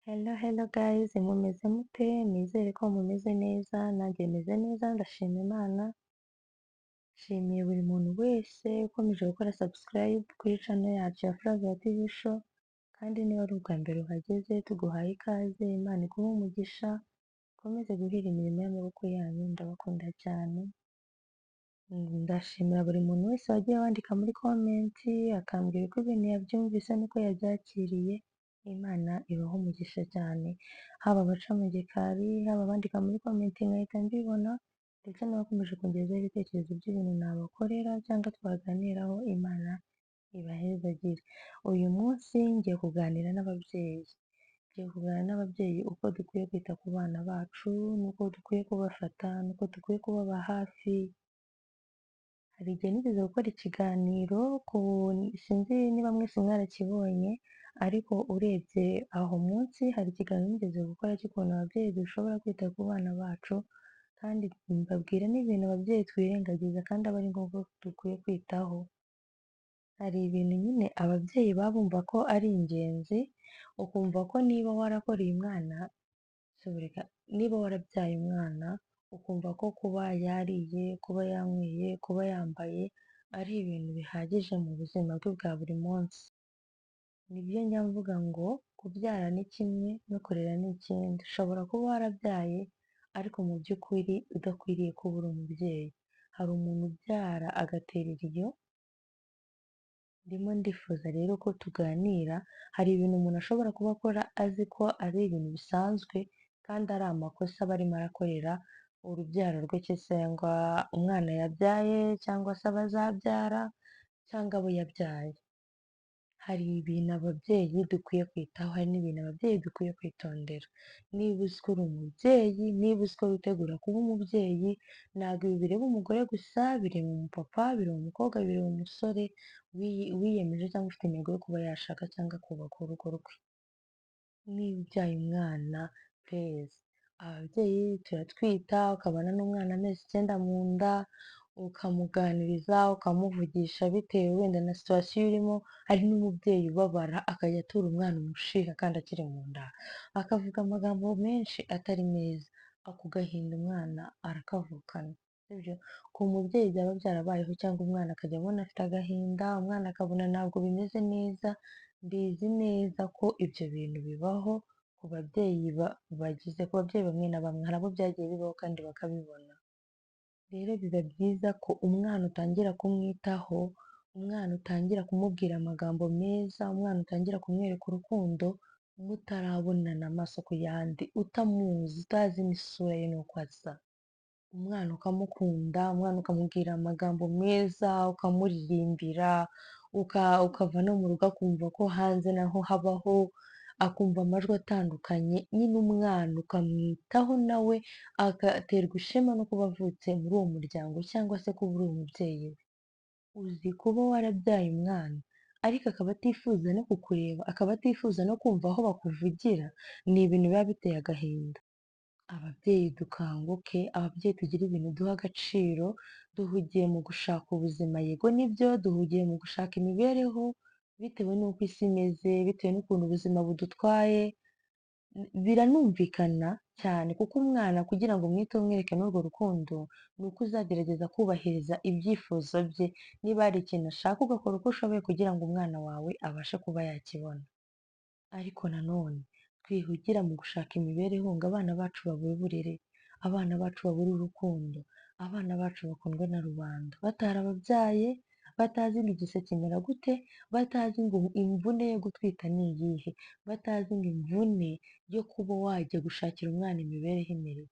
Hello, hello guys, mumeze mute? Nizere ko mumeze neza, nanjye meze neza, ndashima Imana. Nshimiye buri muntu wese ukomeje gukora subscribe kuri channel yacu ya Flavia TV Show, kandi niba ari ubwa mbere uhageze, tuguhaye ikaze, Imana iguhe umugisha, ikomeze guhira imirimo y'amaboko yanyu, ndabakunda cyane. Ndashimira buri muntu wese wagiye wandika muri comment, akambwira uko ibintu yabyumvise n'uko yabyakiriye. Imana ibaho umugisha cyane, haba abaca mu gikari, haba abandika muri comment nkahita mbibona, ndetse n'abakomeje kungezaho ibitekerezo by'ibintu nabakorera cyangwa twaganiraho. Imana ibahezagire. Uyu munsi ngiye kuganira n'ababyeyi, uko dukwiye kwita ku bana bacu, n'uko dukwiye kubafata, n'uko dukwiye kubaba hafi. Hari igihe nigeze gukora ikiganiro sinzi niba mwese mwarakibonye, ariko urebye aho munsi hari ikiganiro nigeze gukora cy'ukuntu ababyeyi dushobora kwita ku bana bacu, kandi mbabwira n'ibintu ababyeyi twirengagiza kandi aba ari ngombwa ko dukwiye kwitaho. Hari ibintu nyine ababyeyi baba bumva ko ari ingenzi, ukumva ko niba warakoreye umwana, niba warabyaye umwana ukumva ko kuba yariye, kuba yanyweye, kuba yambaye ari ibintu bihagije mu buzima bwe bwa buri munsi. Nibyo njya mvuga ngo kubyara ni kimwe no kurera ni ikindi. Ushobora kuba warabyaye ariko mu by'ukuri udakwiriye kuba uri umubyeyi. Hari umuntu ubyara agaterera iyo. Ndimo ndifuza rero ko tuganira, hari ibintu umuntu ashobora kuba akora azi ko ari ibintu bisanzwe kandi ari amakosa aba arimo arakorera urubyaro rwe, cyangwa umwana yabyaye, cyangwa se abazabyara, cyangwa abo yabyaye. Hari ibintu ababyeyi dukwiye kwitaho, hari n'ibintu ababyeyi dukwiye kwitondera. Niba uzi ko uri umubyeyi, niba uzi ko witegura kuba umubyeyi, ntabwo ibi bireba umugore gusa, bireba umupapa, bireba umukobwa, bireba umusore wiyemeje cyangwa ufite intego yo kuba yashaka cyangwa kubaka urugo rwe. Niba ubyaye umwana pureze, ababyeyi turatwita, ukabana n'umwana amezi 9 mu nda, ukamuganiriza, ukamuvugisha bitewe wenda na situwasiyo urimo. Hari n'umubyeyi ubabara akajya atura umwana umushiha kandi akiri mu nda, akavuga amagambo menshi atari meza, ako gahinda umwana arakavukana. Sibyo? Ku mubyeyi byaba byarabayeho, cyangwa umwana akajya abona afite agahinda, umwana akabona ntabwo bimeze neza. Mbizi neza ko ibyo bintu bibaho ku babyeyi ku babyeyi bamwe na bamwe, hari abo byagiye bibaho kandi bakabibona. Rero biba byiza ko umwana utangira kumwitaho, umwana utangira kumubwira amagambo meza, umwana utangira kumwereka urukundo mutarabonana amaso ku yandi, utamuzi, utazi n'isura ye n'uko asa. Umwana ukamukunda, umwana ukamubwira amagambo meza, ukamuririmbira, ukava no mu rugo akumva ko hanze naho habaho, akumva amajwi atandukanye. Nyine umwana ukamwitaho, nawe agaterwa ishema no kuba avutse muri uwo muryango, cyangwa se kuba uri umubyeyi we. Uzi kuba warabyaye umwana ariko akaba atifuza no kukureba, akaba atifuza no kumva aho bakuvugira, ni ibintu biba biteye agahinda. Ababyeyi dukanguke, ababyeyi tugire ibintu duha agaciro, duhugiye mu gushaka ubuzima. Yego nibyo, duhugiye mu gushaka imibereho bitewe n'uko isi imeze, bitewe n'ukuntu ubuzima budutwaye. Biranumvikana cyane kuko umwana kugira ngo umwiteho umwereke n'urwo rukundo, ni uko uzagerageza kubahiriza ibyifuzo bye. Niba hari ikintu ashaka, ugakora uko ushoboye kugira ngo umwana wawe abashe kuba yakibona. Ariko nanone twihugira mu gushaka imibereho ngo abana bacu babure uburere, abana bacu babure urukundo, abana bacu bakundwa na rubanda, batarababyaye, batazi ngo igise kimera gute, batazi ngo imvune yo gutwita ni iyihe, batazi ngo imvune yo kuba wajya gushakira umwana imibereho imeze.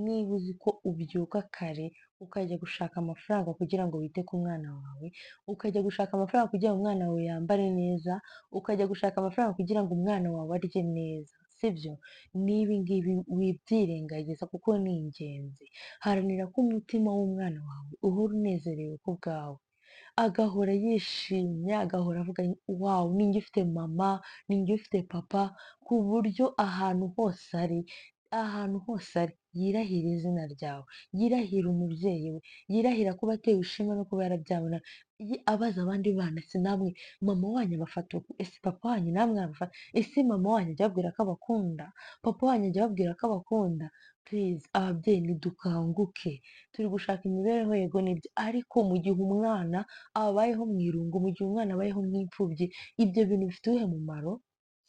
Niba uzi ko ubyuka kare ukajya gushaka amafaranga kugira ngo wite ku mwana wawe, ukajya gushaka amafaranga kugira ngo umwana wawe yambare neza, ukajya gushaka amafaranga kugira ngo umwana wawe arye neza, sibyo? N'ibi ngibi wibyirengagiza kuko ni ingenzi. Haranira ko umutima w'umwana wawe uhora unezerewe ku bwawe, agahora yishimye, agahora avuga wawu, ninjye ufite mama, ninjye ufite papa, ku buryo ahantu hose ari, yirahire izina ryawe, yirahire umubyeyi we, yirahira kuba atewe ishema no kuba yarabyawe nawe, abaza abandi bana ese namwe mama wanyu abafata uku, ese papa wanyu namwe abafata, ese mama wanyu ajya ababwira ko abakunda, papa wanyu ajya ababwira ko abakunda. Please ababyeyi nidukanguke, turi gushaka imibereho yego nibyo, ariko mu gihe umwana abayeho mu irungu, mu gihe umwana abayeho nk'imfubyi, ibyo bintu bifite uwuhe mumaro?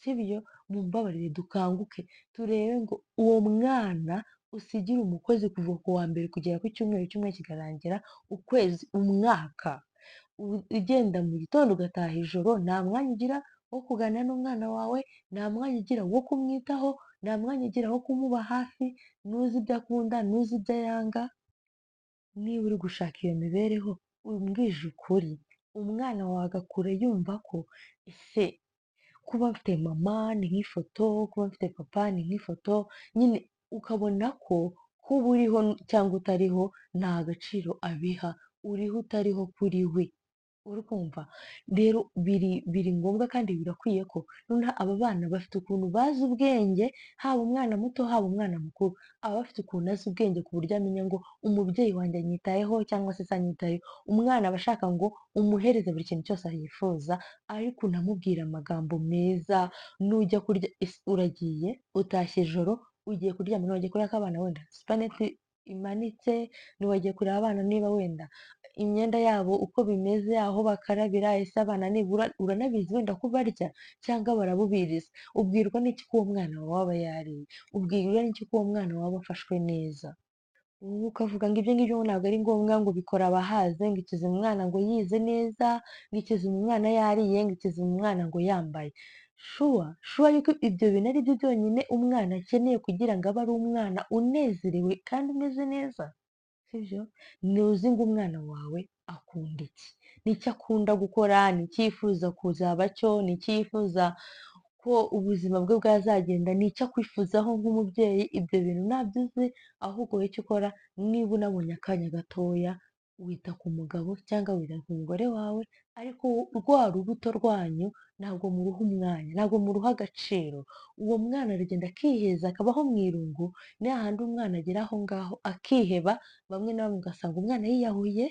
Sibyo? Mumbabarire dukanguke turebe ngo uwo mwana usigire umukozi kuva ku wa mbere kugera ku cyumweru, icyumweru kikarangira, ukwezi, umwaka, ugenda mu gitondo ugataha ijoro, nta mwanya ugira wo kuganira n'umwana wawe, nta mwanya ugira wo kumwitaho, nta mwanya ugira wo kumuba hafi, ntuzi ibyo akunda, ntuzi ibyo yanga. Niba uri gushaka iyo mibereho umbwije ukuri, umwana wawe agakura yumva ko ese kuba mfite mama ni nk'ifoto, kuba mfite papa ni nk'ifoto, nyine ukabona ko kuba uriho cyangwa utariho nta gaciro abiha, uriho utariho kuri we. Uri kumva? Rero biri ngombwa kandi birakwiye ko noneho aba bana bafite ukuntu bazi ubwenge, haba umwana muto, haba umwana mukuru, aba bafite ukuntu azi ubwenge ku buryo amenya ngo umubyeyi wanjye anyitayeho cyangwa se anyitayeho. Umwana aba ashaka ngo umuhereze buri kintu cyose yifuza, ariko unamubwira amagambo meza, nujya kurya uragiye, utashye ijoro, ugiye kuryama, ntiwagiye kureba ko abana wenda supaneti imanitse, ntiwagiye kureba abana niba wenda imyenda yabo uko bimeze, aho bakarabira, ese abana nibura uranabizi wenda ko barya cyangwa barabubiriza, ubwirwa n'iki ko uwo mwana waba yariye, ubwirwa n'iki ko uwo mwana waba afashwe neza. Wowe ukavuga ngo ibyo ngibyo ntabwo ari ngombwa, ngo bikora abahaze, ngo ikize umwana ngo yize neza, ngo ikize umwana yariye, ngo ikize umwana ngo yambaye. Shuwa yuko ibyo bintu ari byo byonyine umwana akeneye kugira ngo abe ari umwana unezerewe kandi umeze neza. Sibyo? Ntuzi ngo umwana wawe akunda iki, n'icyo akunda gukora, n'icyo yifuza kuzaba cyo, n'icyo yifuza ko ubuzima bwe bwazagenda, n'icyo akwifuzaho nk'umubyeyi, ibyo bintu ntabyo uzi, ahubwo wowe icyo ukora niba unabonye akanya gatoya, wita ku mugabo cyangwa wita ku mugore wawe, ariko rwa rubuto rwanyu ntabwo muruha umwanya, ntabwo muruha agaciro. Uwo mwana aragenda akiheza akabaho mu irungu, ni hahandi umwana agera aho ngaho akiheba, bamwe na bamwe ugasanga umwana yiyahuye,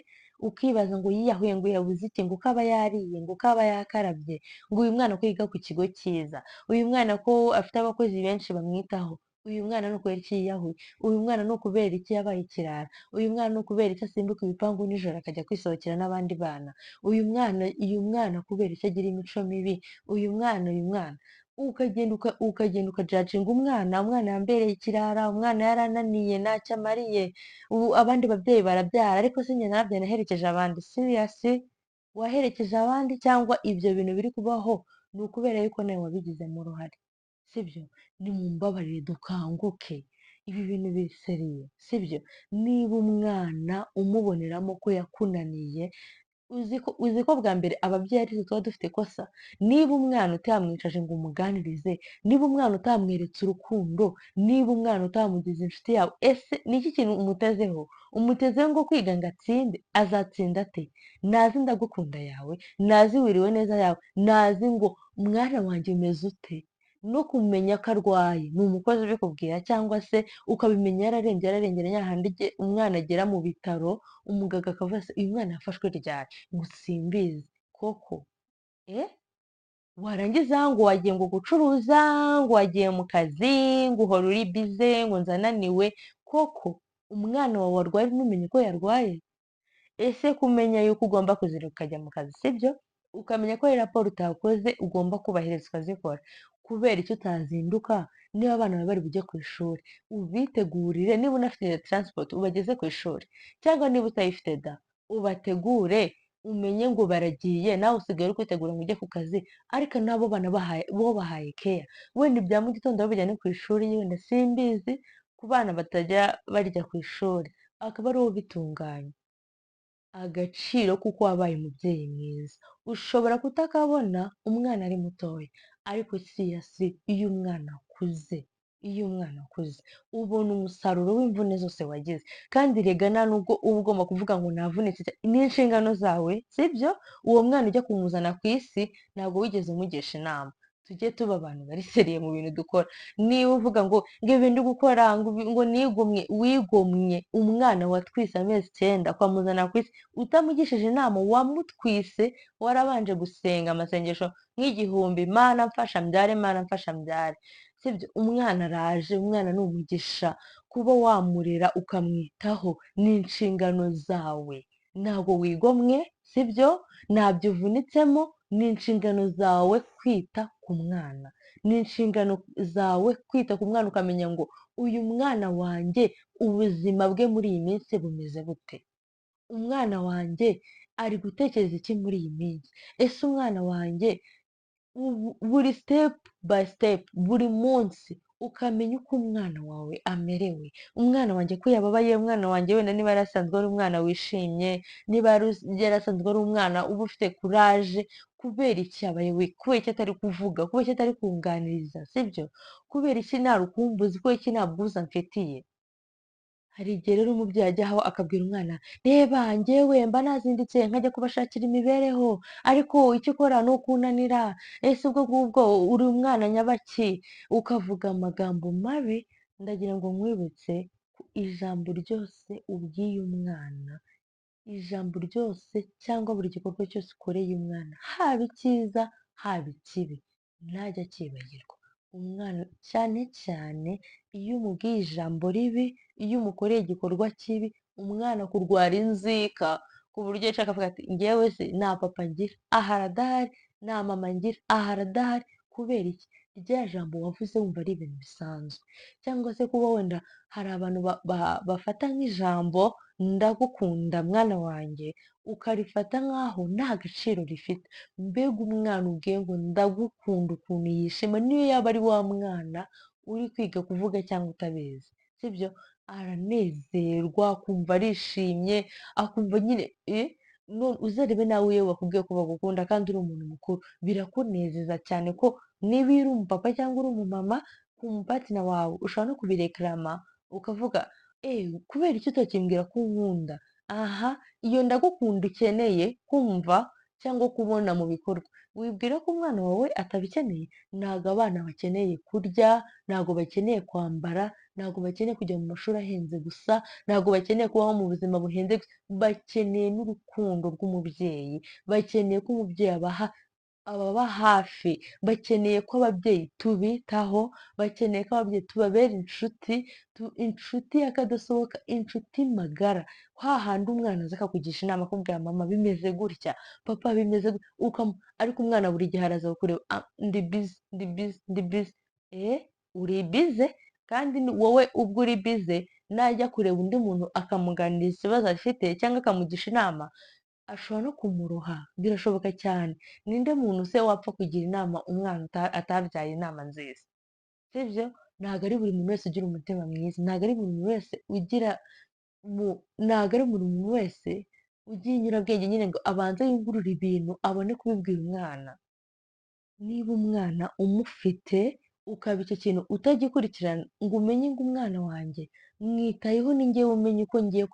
ukibaza ngo yiyahuye ngo yabuze iki, ngo uko aba yariye, ngo uko aba yakarabye, ngo uyu mwana ko yiga ku kigo cyiza, uyu mwana ko afite abakozi benshi bamwitaho, uyu mwana ni ukubera iki yiyahuye, uyu mwana ni ukubera iki yabaye ikirara, uyu mwana ni ukubera iki asimbuka ibipangu nijoro akajya kwisohokera n'abandi bana, uyu mwana kubera iki agira imico mibi, uyu mwana ukagenda ukajajinga umwana yambereye ikirara, umwana yarananiye ntacyo amariye, abandi babyeyi barabyara ariko se njye narabyaye naherekeje abandi. Siriyasi, waherekeje abandi cyangwa ibyo bintu biri kubaho ni ukubera yuko nawe wabigizemo uruhare? Sibyo? Nimumbabarire dukanguke, ibi bintu biseriye, sibyo? Niba umwana umuboneramo ko yakunaniye, uzi ko bwa mbere ababyeyi ari twe tuba dufite ikosa. Niba umwana utamwicaje ngo umuganirize, niba umwana utamweretse urukundo, niba umwana utamugize inshuti yawe, ese ni iki kintu umutezeho? Umutezeho ngo kwiga ngo atsinde? Azatsinda ate? Ntazi ndagukunda yawe, ntazi wiriwe neza yawe, ntazi ngo mwana wanjye umeze ute. No kumenya ko arwaye ni umukozi ubikubwira, cyangwa se ukabimenya yararengera hahandi umwana agera mu bitaro, umuganga akavuga se uyu mwana yafashwe ryari, ngo simbizi koko. Warangiza ngo wagiye ngo gucuruza, ngo wagiye mu kazi, ngo uhora uri bize, ngo nzananiwe, koko umwana wawe warwaye ntumenye ko yarwaye? Ese kumenya yuko ugomba kuzinduka ukajya mu kazi, sibyo? Ukamenya ko ari raporo utakoze ugomba kubahiriza ukazikora, kubera icyo utazinduka niba abana bawe bari bujye ku ishuri, ubitegurire, niba unafite taransipoti ubageze ku ishuri, cyangwa niba utayifite da ubategure, umenye ngo baragiye, nawe usigaye uri kwitegura ngo ujye ku kazi, ariko nabo bana bo bahaye keya, wenda ibya mu gitondo babijyane ku ishuri, wenda simbizi, ku bana batajya barya ku ishuri, akaba ari wowe ubitunganya. Agaciro kuko wabaye umubyeyi mwiza ushobora kutakabona umwana ari mutoya, ariko siyasi iyo umwana akuze ubona umusaruro w'imvune zose wagize, kandi rega nta nubwo uba ugomba kuvuga ngo navunitse, ni inshingano zawe, sibyo? Uwo mwana ujya kumuzana ku isi ntabwo wigeze umugisha inama, tujye tuba abantu bari seriye mu bintu dukora. Niba uvuga ngo ibi ndi gukora ngo nigomwe, wigomwe umwana watwise amezi 9 ukamuzana ku isi utamugishije inama, wamutwise warabanje gusenga amasengesho nk'igihumbi, mana mfasha mbyare, mana mfasha mbyare, sibyo? Umwana araje, umwana ni umugisha. Kuba wamurera ukamwitaho ni inshingano zawe, ntabwo wigomwe, sibyo? Ntabyo uvunitsemo, ni inshingano zawe kwita ku mwana, ni inshingano zawe kwita ku mwana ukamenya ngo uyu mwana wanjye ubuzima bwe muri iyi minsi bumeze bute, umwana wanjye ari gutekereza iki muri iyi minsi, ese umwana wanjye buri step by step, buri munsi ukamenya uko umwana wawe amerewe. Umwana wanjye ko yababaye, umwana wanjye wenda niba yarasanzwe ari umwana wishimye, niba yarasanzwe ari umwana uba ufite kuraje, kubera iki yabaye we, kubera iki atari kuvuga, kubera iki atari kunganiriza, sibyo? Kubera iki nta rukumbuzi, kubera iki nta bwuzu mfitiye. Hari igihe rero umubyeyi ajyaho akabwira umwana, reba njyewe mba nazindutse nkajya kubashakira imibereho, ariko icyo ukora ni ukunanira, ese ubwo ngubwo uri umwana nyabaki, ukavuga amagambo mabi. Ndagira ngo nkwibutse ko ijambo ryose ubwiye umwana, ijambo ryose cyangwa buri gikorwa cyose ukoreye umwana, haba icyiza haba ikibi, ntajya akibagirwa. Umwana cyane cyane iyo umubwiye ijambo ribi, iyo umukoreye igikorwa kibi, umwana kurwara inzika ku buryo yicara akavuga ati ngewe se nta papa ngira, aha aradahari, nta mama ngira, aha aradahari. Kubera iki? Rya jambo wavuze wumva ari ibintu bisanzwe. Cyangwa se kuba wenda hari abantu bafata nk'ijambo ndagukunda mwana wanjye, ukarifata nk'aho nta gaciro rifite. Mbega umwana ubwiye ngo ndagukunda ukuntu yishima, niyo yaba ari wa mwana uri kwiga kuvuga cyangwa utabizi, sibyo? Aranezerwa akumva arishimye, akumva nyine uzarebe nawe iyo bakubwiye ko bagukunda kandi uri umuntu mukuru, birakunezeza cyane ko niba uri umupapa cyangwa uri umumama, ku mupatina wawe ushobora no kubirekarama ukavuga kubera iki utakimbwira ko unkunda. Aha, iyo ndagukunda ukeneye kumva cyangwa kubona mu bikorwa, wibwira ko umwana wawe atabikeneye. Ntabwo abana bakeneye kurya, ntabwo bakeneye kwambara, ntabwo bakeneye kujya mu mashuri ahenze gusa, ntabwo bakeneye kubaho mu buzima buhenze gusa, bakeneye n'urukundo rw'umubyeyi, bakeneye ko umubyeyi ababa hafi, bakeneye ko ababyeyi tubitaho, bakeneye ko ababyeyi tubabera inshuti, inshuti y'akadasohoka, inshuti magara. Hahandi umwana aza akakugisha inama akubwira mama bimeze gutya, papa bimeze gutya, ariko umwana buri gihe araza kukureba, ndi bize, ndi bize, ndi bize. Uri bize kandi wowe ubwo uri bize, najya kureba undi muntu akamuganiriza ikibazo afite cyangwa akamugisha inama, ashobora no kumuroha, birashoboka cyane. Ninde muntu se wapfa kugira inama umwana atabyaye inama nziza, sibyo? Ntabwo ari buri muntu wese ugira umutima mwiza, ntabwo ari buri muntu wese ntabwo ari buri muntu wese ugira inyurabwenge nyine ngo abanze yungurure ibintu abone kubibwira umwana. Niba umwana umufite ukaba icyo kintu utagikurikirana ngo umenye ngo umwana wanjye mwitayeho, ni njyewe umenya uko ngiye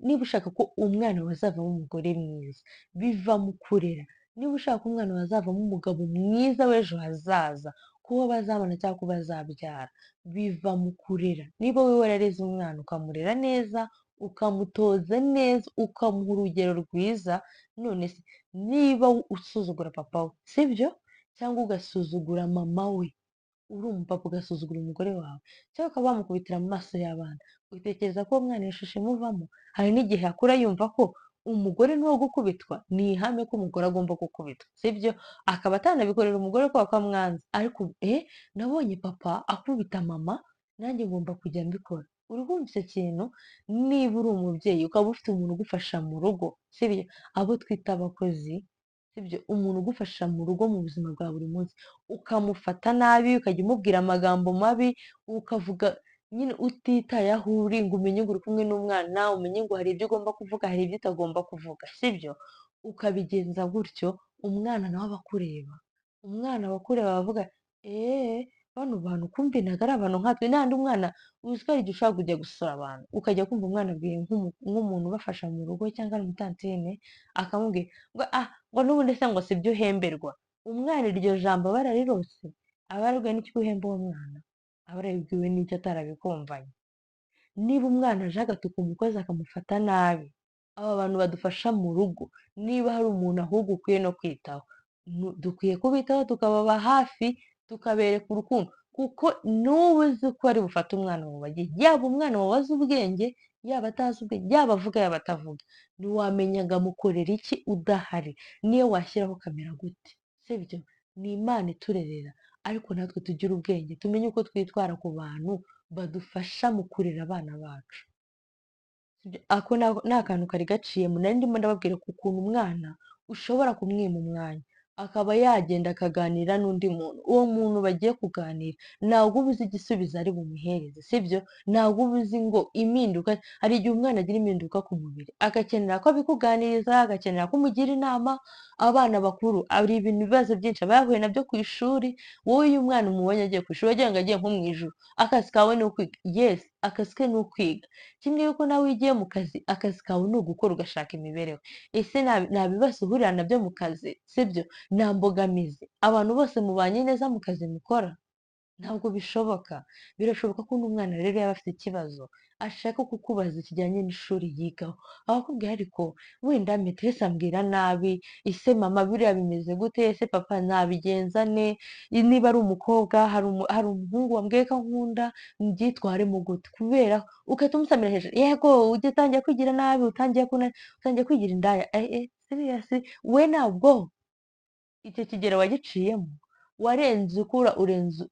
niba ushaka ko umwana wazavamo umugore mwiza, biva mu kurera. Niba ushaka ko umwana wazavamo umugabo mwiza w'ejo hazaza, kuba bazabona cyangwa ko bazabyara, biva mu kurera. Niba wowe warareze umwana ukamurera neza, ukamutoza neza, ukamuha urugero rwiza, none se niba usuzugura papa we, sibyo? Cyangwa ugasuzugura mama we, uri umupapa ugasuzugura umugore wawe, cyangwa ukaba wamukubitira mu maso y'abana, utekereza ko umwana iyo shusho imuvamo? Hari n'igihe akura yumva ko umugore ni uwo gukubitwa, ni ihame ko umugore agomba gukubitwa, sibyo? Akaba atanabikorera umugore kubera ko amwanze, ariko nabonye papa akubita mama, nanjye ngomba kujya mbikora. Uri kumva icyo kintu? Niba uri umubyeyi ukaba ufite umuntu ugufasha mu rugo, sibyo? Abo twita abakozi, sibyo? Umuntu ugufasha mu rugo mu buzima bwa buri munsi, ukamufata nabi, ukajya umubwira amagambo mabi, ukavuga nyine utitaye aho uri, ngo umenye ngo uri kumwe n'umwana, umenye ngo hari ibyo ugomba kuvuga, hari ibyo utagomba kuvuga, sibyo? Ukabigenza gutyo, umwana nawe aba akureba, umwana aba akureba avuga bano bantu kumbe ntabwo ari abantu nkatwe. N'ahandi umwana uzi ko hari igihe ushobora kujya gusura abantu, ukajya kumva umwana abwiye nk'umuntu ubafasha mu rugo cyangwa ari umutantine, akamubwira ngo ngo n'ubundi se ngo si byo uhemberwa. umwana iryo jambo aba ararirose, aba yarabwiwe n'iki guhemba uwo mwana, aba yarabibwiwe n'icyo atarabikumvanye. Niba umwana aje agatuka umukozi akamufata nabi, aba bantu badufasha mu rugo, niba hari umuntu ahubwo ukwiye no kwitaho, dukwiye kubitaho tukababa hafi, tukabereka urukundo, kuko n'ubu uzi ko ari bufate umwana mu bagiye, yaba umwana wawe azi ubwenge, yaba atazi ubwenge, yaba avuga yaba atavuga, ntiwamenya ngo amukorera iki udahari, niyo washyiraho kamera gute, sibyo? Ni Imana iturerera, ariko natwe tugire ubwenge, tumenye uko twitwara ku bantu badufasha mu kurera abana bacu. Ako ni akantu kari gaciyemo, nari ndimo ndababwira ku kuntu umwana ushobora kumwima umwanya, akaba yagenda akaganira n'undi muntu, uwo muntu bagiye kuganira ntabwo uba uzi igisubizo ari bumuhereze, sibyo? Ntabwo uba uzi ngo impinduka, hari igihe umwana agira impinduka ku mubiri, agakenera ko abikuganiriza, agakenera ko umugira inama. Abana bakuru hari ibibazo byinshi aba yahuye nabyo ku ishuri, wowe iyo umwana umubonye agiye ku ishuri wagira ngo agiye nko mu ijuru, akazi kawe ni ukwiga, yesi akazi ke ni ukwiga, kimwe yuko nawe iyo ugiye mu kazi, akazi kawe ni ugukora ugashaka imibereho. Ese nta bibazo uhurira nabyo mu kazi, sibyo? Nta mbogamizi, abantu bose mubanye neza mu kazi mukora? Ntabwo bishoboka. Birashoboka ko n'umwana rero yaba afite ikibazo ashaka kukubaza kijyanye n'ishuri yigaho, akakubwira ariko wenda meterese ambwira nabi, ese mama biriya bimeze gute, ese papa nabigenza ne, niba ari umukobwa hari umuhungu wambwiye ko ankunda, mbyitwaremo gute, kubera ugahita umusamira hejuru, yego ujya utangiye kwigira nabi, utangiye kwigira indaya, seriyasi we ntabwo icyo kigero wagiciyemo, warenze ukura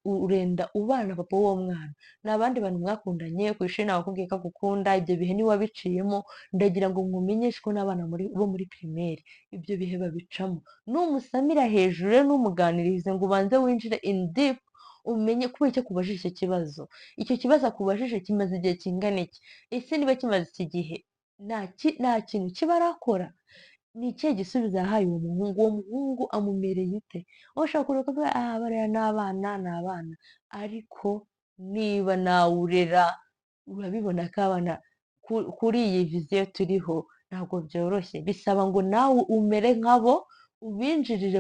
urenda ubana papa w'uwo mwana, ni abandi bantu mwakundanye ku ishuri nawe akubwiye ko agukunda, ibyo bihe niwe wabiciyemo, ndagira ngo nkumenyeshe ko n'abana bo muri pirimeri ibyo bihe babicamo, numusamira hejuru rero ntumuganirize ngo ubanze winjire in deep, umenye kubera icyo akubajije icyo kibazo, icyo kibazo akubajije kimaze igihe kingana iki, ese niba kimaze iki gihe nta kintu kiba arakora, ni ikihe gisubizo yahaye uwo muhungu amumereye ute? Wowe ushobora kureba ukavuga bariya ni abana, ariko niba nawe urera urabibona ko abana kuri iyi viziyo turiho ntabwo byoroshye, bisaba ngo nawe umere nkabo, ubinjirire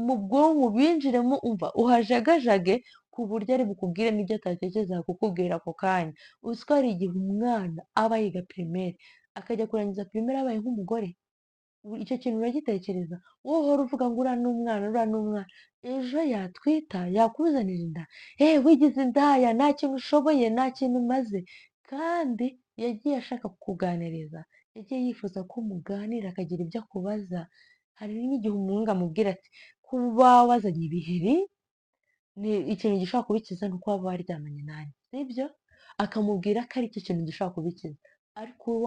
mu bwonko, ubinjiremo umva uhajagajage ku buryo ari bukubwire n'ibyo atatekerezaga kukubwira ako kanya. Uzi ko hari igihe umwana aba yiga pirimeri akajya kurangiza pirimeri abaye nk'umugore, icyo kintu uragitekereza? Wowe uhora uvuga ngo uriya ni umwana, ejo yatwita yakuzanira inda, wigize indaya, nta kintu ushoboye, nta kintu umaze, kandi yagiye ashaka kukuganiriza, yagiye yifuza ko muganira akagira ibyo akubaza. Hari n'igihe umuhungu amubwira ati kuba wazanye ibiheri ni ikintu gishobora kubikiza ni uko waba waryamanye nanjye, sibyo? Akamubwira ko ari cyo kintu gishobora kubikiza, ariko wowe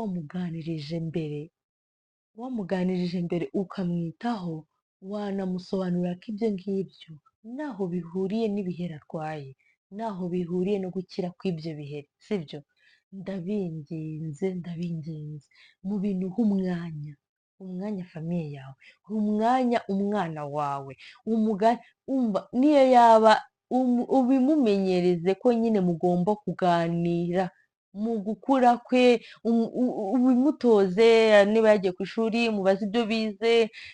wamuganirije mbere ukamwitaho, wanamusobanurira ko ibyo ngibyo ntaho bihuriye n'ibiheri arwaye, ntaho bihuriye no gukira kw'ibyo biheri, sibyo? Ndabinginze mu bintu uha umwanya famiye yawe, umwanya umwana wawe, umva niyo yaba ubimumenyereze ko nyine mugomba kuganira mu gukura kwe, ubimutoze, niba yagiye ku ishuri mubaze ibyo bize,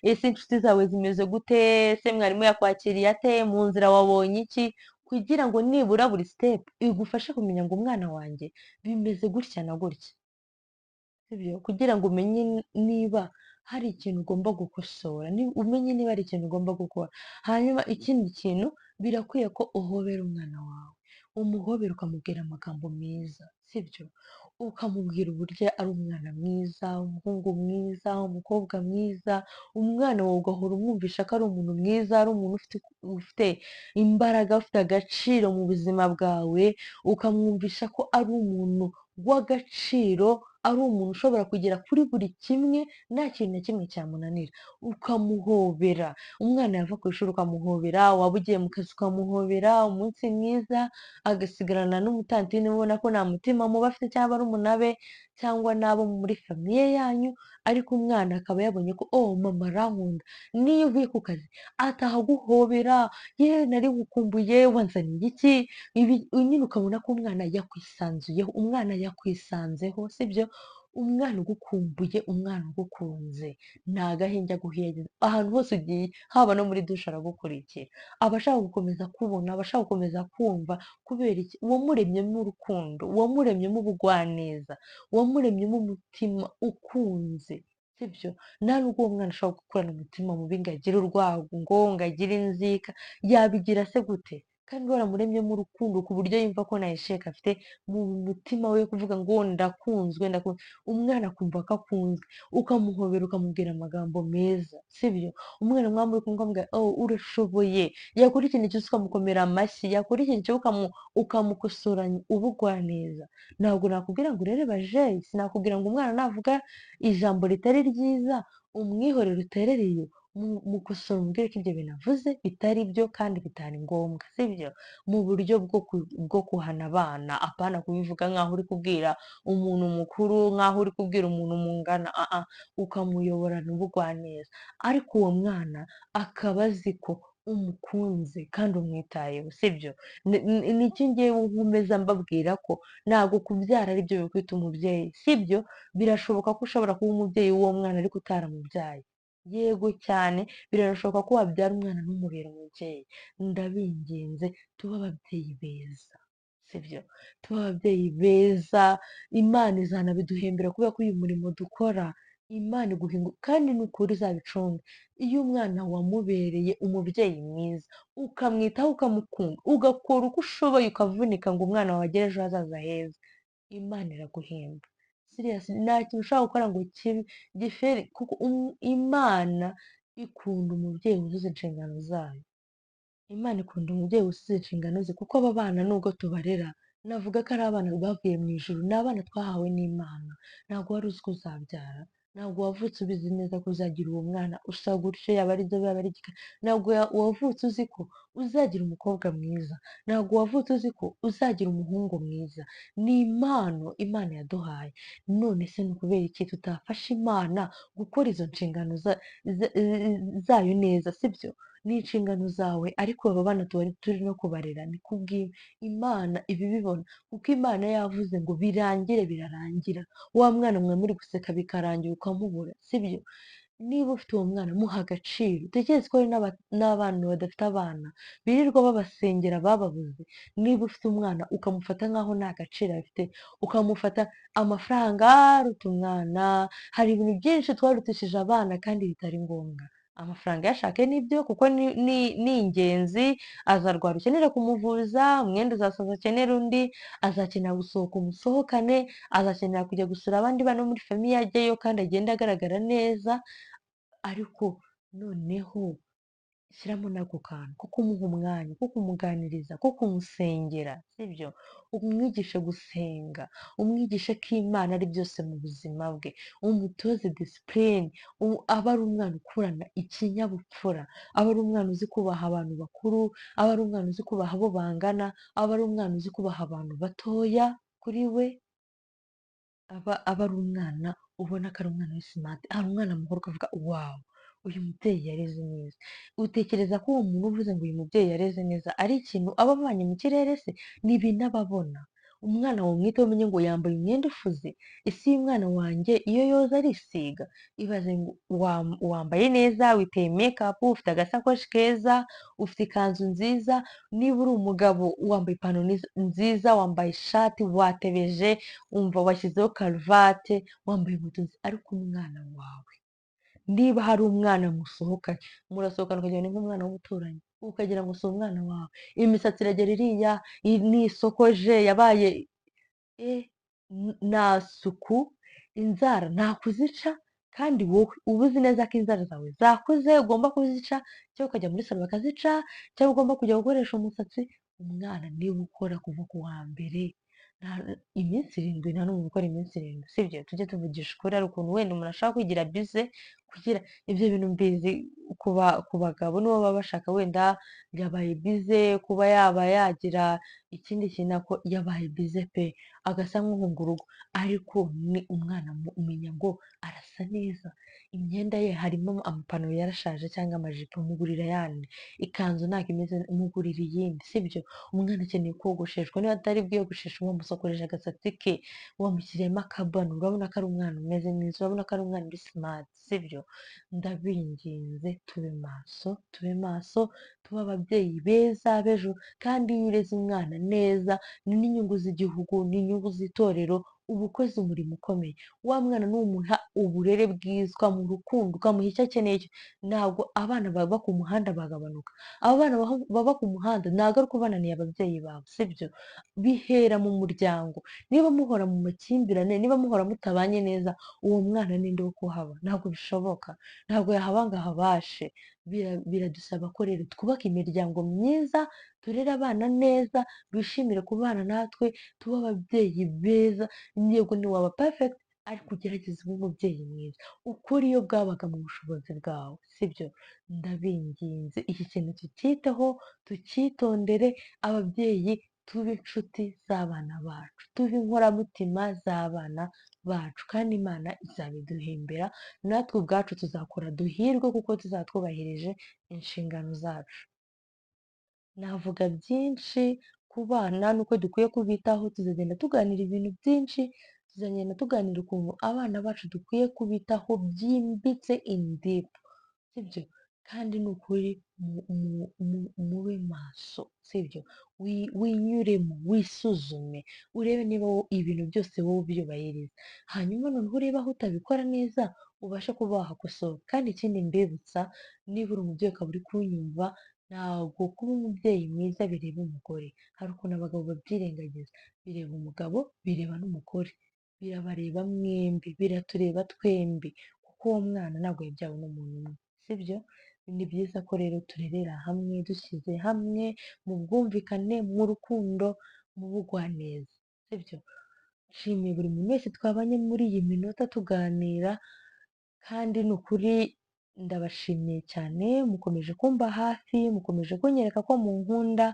ese inshuti zawe zimeze gute, ese mwarimu yakwakiriye ate, mu nzira wabonye iki, kugira ngo nibura buri sitepu igufashe kumenya ngo umwana wanjye bimeze gutya na gutya, sibyo? Kugira ngo umenye niba hari ikintu ugomba gukosora, umenye niba hari ikintu ugomba gukora. Hanyuma ikindi kintu, birakwiye ko uhobera umwana wawe, umuhobera ukamubwira amagambo meza, sibyo? Ukamubwira uburyo ari umwana mwiza, umuhungu mwiza, umukobwa mwiza, umwana wawe ugahora umwumvisha ko ari umuntu mwiza, ari umuntu ufite imbaraga, ufite agaciro mu buzima bwawe, ukamwumvisha ko ari umuntu w'agaciro, ari umuntu ushobora kugera kuri buri kimwe, nta kintu na kimwe cyamunanira, ukamuhobera. Umwana yava ku ishuri ukamuhobera, waba ugiye mu kazi ukamuhobera, umunsi mwiza, agasigarana n'umutantine ubona ko nta mutima mubi afite, cyangwa barumuna be, cyangwa n'abo muri famiye yanyu, ariko umwana akaba yabonye ko mama arankunda, niyo uvuye ku kazi ataha aguhobera, nari gukumbuye wanzaniye iki, nyine ukabona ko umwana yakwisanzuyeho, umwana yakwisanzeho, sibyo? umwana ugukumbuye, umwana ugukunze, ni agahenge aguheragiza ahantu hose ugiye, haba no muri dushe aragukurikira, aba ashaka gukomeza kubona, aba ashaka gukomeza kumva, kubera iki? Uwamuremyemo urukundo, uwamuremyemo ubugwaneza, uwamuremyemo umutima ukunze, sibyo? Nta nubwo uwo mwana ashobora gukurana umutima mubi ngo agire urwango, ngo agire inzika, yabigira se gute? Kandi waramuremyemo urukundo ku buryo yumva ko nta sheka afite mu mutima we kuvuga ngo ndakunzwe, ndakunzwe. Umwana akumva ko akunzwe, ukamuhobera ukamubwira amagambo meza, sibyo? Umwana mwaba muri kumwe ukamubwira oh urashoboye, yakora ikintu cyose ukamukomera amashyi, yakora ikintu cyose ukamukosoranya ubugwaneza. Ntabwo nakubwira ngo urere bajeyi, sinakubwira ngo umwana navuga ijambo ritari ryiza umwihorere uterere iyo, mukosora umubwire ko ibyo bintu avuze bitari byo kandi bitari ngombwa, sibyo? Mu buryo bwo kuhana abana, apana kubivuga nk'aho uri kubwira umuntu mukuru, nk'aho uri kubwira umuntu mungana, ukamuyoborana ubugwaneza, ariko uwo mwana akaba azi ko umukunze kandi umwitayeho, sibyo? Nicyo ngewe nkomeza mbabwira ko ntabwo kubyara ari byo bikwita umubyeyi, sibyo? Birashoboka ko ushobora kuba umubyeyi w'uwo mwana ariko utaramubyaye, yego cyane, birashoboka ko wabyara umwana ntumubere umubyeyi. Ndabinginze tube ababyeyi beza, sibyo? Tube ababyeyi beza, Imana izanabiduhembera kubera ko uyu murimo dukora, Imana iguha kandi ni ukuri izabicunga. Iyo umwana wamubereye umubyeyi mwiza, ukamwitaho, ukamukunda, ugakora uko ushoboye, ukavunika ngo umwana wawe agere ejo hazaza heza, Imana iraguhemba. Siriyasi, nta kintu ushobora gukora ngo gifere, kuko Imana ikunda umubyeyi wuzuza inshingano zayo. Imana ikunda umubyeyi wuzuza inshingano ze, kuko aba bana nubwo tubarera, navuga ko ari abana bavuye mu ijuru, ni abana twahawe n'Imana. Ntabwo wari uzi ko uzabyara, ntabwo wavutse ubizi neza ko uzagira uwo mwana usa gutyo, yaba ari inzobe yaba ari igikara, ntabwo wavutse uzi ko uzagira umukobwa mwiza, ntabwo wavutse uzi ko uzagira umuhungu mwiza. Ni impano Imana yaduhaye. None se ni ukubera iki tutafasha Imana gukora izo nshingano zayo neza, sibyo? Ni inshingano zawe, ariko aba bana turi no kubarera ni kubw'ibi. Imana ibibibona, kuko Imana yavuze ngo birangire birarangira. Wa mwana mwe muri guseka bikarangira ukamubura, sibyo? Niba ufite uwo mwana muha agaciro, utekereze ko hari n'abana badafite abana birirwa babasengera bababuze. Niba ufite umwana ukamufata nk'aho nta gaciro afite, ukamufata amafaranga aruta umwana, hari ibintu byinshi twarutishije abana kandi bitari ngombwa. Amafaranga yashake nibyo kuko ni ingenzi, azarwara ukenera kumuvuza, umwenda uzasaza akenera undi, azakenera gusohoka umusohokane, azakenera kujya gusura abandi bana bo muri famiye ajyayo kandi agenda agaragara neza, ariko noneho shyiramo n'ako kantu ko kumuha umwanya, ko kumuganiriza, ko kumusengera, sibyo? Umwigishe gusenga, umwigishe ko Imana ari byose mu buzima bwe, umutoze disipurine, aba ari umwana ukurana ikinyabupfura, aba ari umwana uzi kubaha abantu bakuru, aba ari umwana uzi kubaha abo bangana, aba ari umwana uzi kubaha abantu batoya kuri we, aba ari umwana ubona ko ari umwana w'isimati, ari umwana mukuru ukavuga wawu, uyu mubyeyi yareze neza. Utekereza ko uwo muntu uvuze ngo uyu mubyeyi yareze neza ari ikintu aba avanye mu kirere se? Ni ibintu aba abona. Umwana wamwitaho umenye ngo yambaye umwenda ufuze, ese uyu mwana wanjye iyo yoza arisiga? Ibaze ngo wambaye neza, witeye mekapu, ufite agasakoshi keza, ufite ikanzu nziza, niba uri umugabo wambaye ipantaro nziza, wambaye ishati, watebeje, wumva washyizeho karuvate, wambaye inkweto nziza, ariko umwana wawe, niba hari umwana musohokanye, murasohokana ukagira ngo ni nk'umwana w'umuturanyi, ukagira ngo si umwana wawe, imisatsi iragera iriya, nisokoje, yabaye nta suku, inzara nta kuzica, kandi wowe uba uzi neza ko inzara zawe zakuze ugomba kuzica, cyangwa ukajya muri salo bakazica, cyangwa ugomba kujya gukoresha umusatsi. Umwana niba ukora kuva ku wa mbere iminsi 7, nta n'umuntu ukora iminsi 7, sibyo? Tujye tuvugisha ukuri, hari ukuntu wenda umuntu ashaka kwigira bize kugira ibyo bintu mbizi ku bagabo nibo baba bashaka wenda yabaye bize kuba yaba yagira ikindi kintu yabaye bize pe agasa nk'uhunga urugo ariko ni umwana umenya ngo arasa neza imyenda ye harimo amapantaro yarashaje cyangwa amajipo mugurira yandi ikanzu ntabwo imeze mugurira iyindi sibyo umwana akeneye kogosheshwa niba atari bwiyogosheshe wamusokoreje agasatsi ke wamushyiriyemo akabano urabona ko ari umwana umeze neza urabona ko ari umwana uri simati sibyo ndabinginze tube maso tube ababyeyi beza b'ejo kandi iyo ureze umwana neza ni n'inyungu z'igihugu n'inyungu z'itorero uba ukoze umurimo ukomeye wa mwana n'umuha uburere bwiza ukamuha urukundo ukamuha icyo akeneye ntabwo abana baba ku muhanda bagabanuka abo bana baba ku muhanda ntabwo ari uko bananiye ababyeyi babo sibyo bihera mu muryango niba muhora mu makimbirane niba muhora mutabanye neza uwo mwana ninde wo kuhaba ntabwo bishoboka ntabwo yahaba ngo ahabashe biradusaba ko rero twubaka imiryango myiza turere abana neza bishimire kubana natwe tube ababyeyi beza yego ntiwaba perfect ariko ugerageze ube umubyeyi mwiza ukora iyo bwabaga mu bushobozi bwawe sibyo ndabinginze iki kintu tucyiteho tucyitondere ababyeyi tube inshuti z'abana bacu tube inkoramutima z'abana bacu kandi imana izabiduhembera natwe ubwacu tuzakora duhirwe kuko tuzaba twubahirije inshingano zacu navuga byinshi ku bana nuko dukwiye kubitaho tuzagenda tuganira ibintu byinshi tuzagenda tuganira ukuntu abana bacu dukwiye kubitaho byimbitse in deep sibyo kandi ni ukuri mube maso sibyo winyuremo wisuzume urebe niba ibintu byose wowe ubyubahiriza hanyuma noneho ureba aho utabikora neza ubashe kuba wahakosora kandi ikindi mbibutsa niba uri umubyeyi ukaba uri kunyumva ntabwo kuba umubyeyi mwiza bireba umugore hari ukuntu abagabo babyirengagiza bireba umugabo bireba n'umugore birabareba mwembi biratureba twembi kuko uwo mwana ntabwo yabyawe n'umuntu umwe sibyo ni byiza ko rero turerera hamwe dushyize hamwe mu bwumvikane mu rukundo mu bugwaneza sibyo nshimiye buri muntu wese twabanye muri iyi minota tuganira kandi ni ukuri ndabashimiye cyane mukomeje kumba hafi mukomeje kunyereka ko munkunda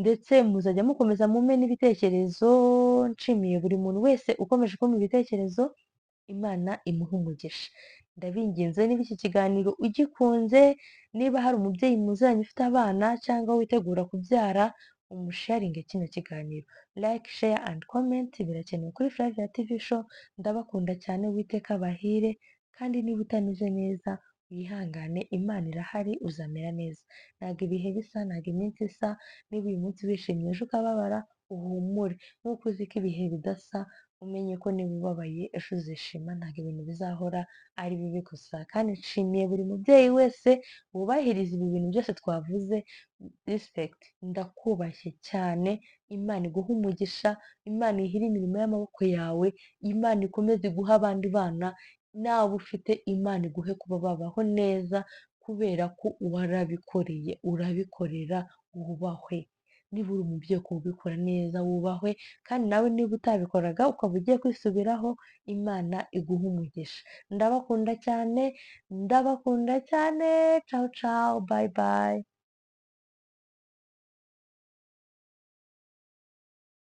ndetse muzajya mukomeza mume n'ibitekerezo nshimiye buri muntu wese ukomeje kumpa ibitekerezo imana imuha umugisha ndabinginze niba iki kiganiro ugikunze niba hari umubyeyi muziranye ufite abana cyangwa witegura kubyara umusharinge kino kiganiro like share and comment birakenewe kuri Flavia TV show ndabakunda cyane witeka bahire kandi niba utameze neza wihangane imana irahari uzamera neza ntabwo ibihe bisa ntabwo iminsi isa niba uyu munsi wishimye ejo ukababara uhumure nk'uko uzi ko ibihe bidasa umenye ko niba ubabaye ejo uzishima ntabwo ibintu bizahora ari bibi gusa kandi nshimiye buri mubyeyi wese wubahiriza ibi bintu byose twavuze respect ndakubashye cyane imana iguha umugisha imana ihire imirimo y'amaboko yawe imana ikomeze iguha abandi bana nawe ufite imana iguhe kuba babaho neza kubera ko warabikoreye urabikorera wubahwe niba uri umubyeyi ukaba ubikora neza wubahwe kandi nawe niba utabikoraga ukaba ugiye kwisubiraho imana iguha umugisha ndabakunda cyane cawu cawu bayi bayi